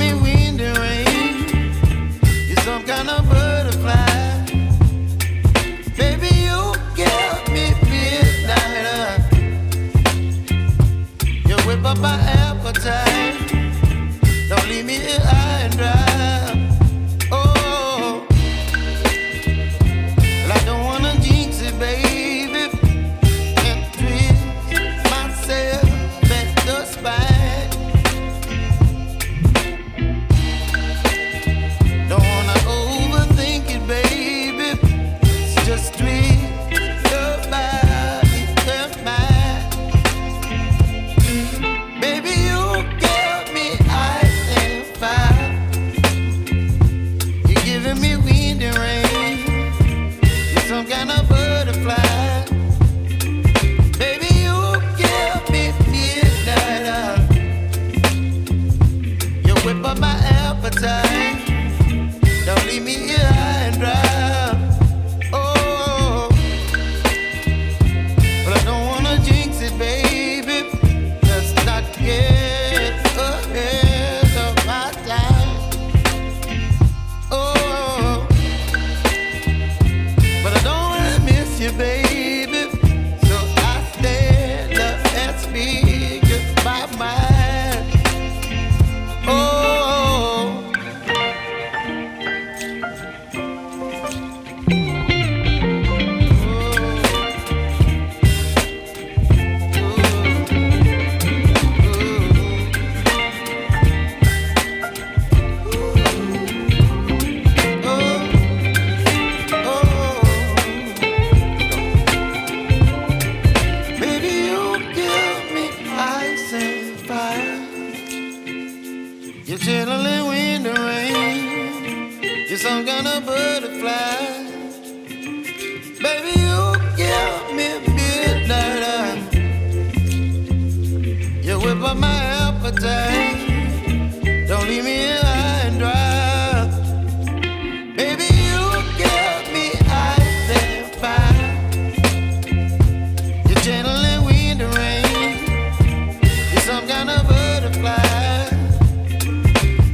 me wind and rain. You're some kind of butterfly. Baby, you give me midnight. You whip up my appetite. Don't leave me here high and dry. Oh, well, I don't wanna jinx it, baby, and twist myself at the spine. Don't wanna overthink it, baby. It's just twist your body and mine. Baby, you give me ice and fire. You're giving me wind and rain. You're some kind of butterfly. Baby, you give me midnight. You whip up my appetite. Don't leave me here high and dry. Oh, but I don't wanna jinx it, baby. Let's not get ahead of my time. Oh, but I don't wanna miss you, baby. So I stand up and speak my mind. Oh. Baby, you give me ice and fire. You're chilling wind and rain. You're some kind of butterfly. Baby, you give me midnight. You whip up my appetite. Don't leave me here high and dry. Baby, you give me ice and fire. You're channeling wind and rain. You're some kind of butterfly.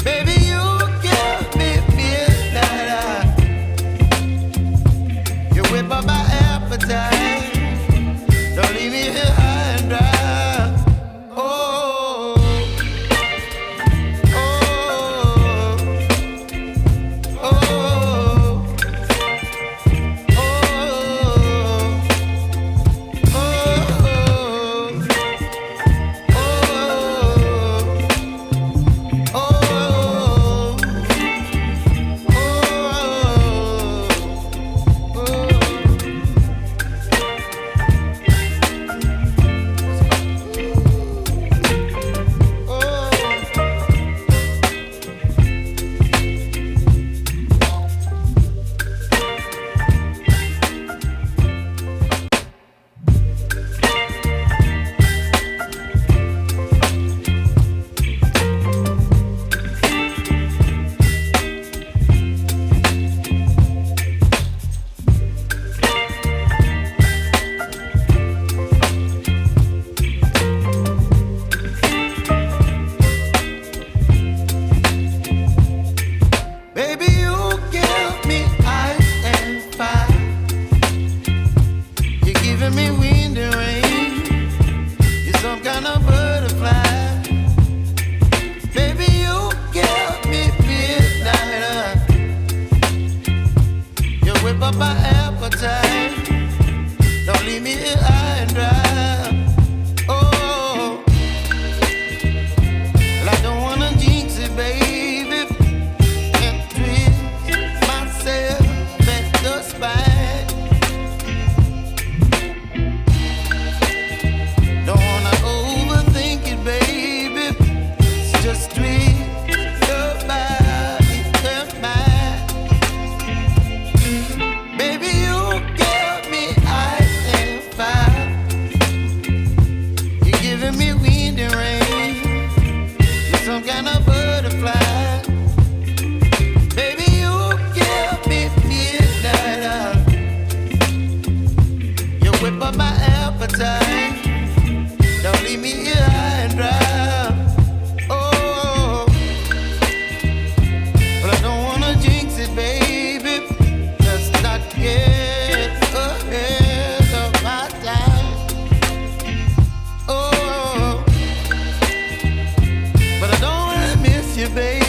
Baby, you give me midnight. You whip up my appetite. Don't leave me here high and dry. Oh, oh, oh, oh, baby, you give me ice and fire. You're giving me wind and rain. You're some kind of butterfly. Baby, you give me midnight. You whip up my appetite. Don't leave me here high and dry. Oh, well, I don't wanna jinx it, baby, and twist myself at the spine. Don't wanna overthink it, baby. It's just twist your body and mine. Baby, you give me ice and fire. You're giving me wind and rain. You're some kind of butterfly. Baby, you give me midnight. You whip up my appetite. Don't leave me here high and dry. Oh, you, baby.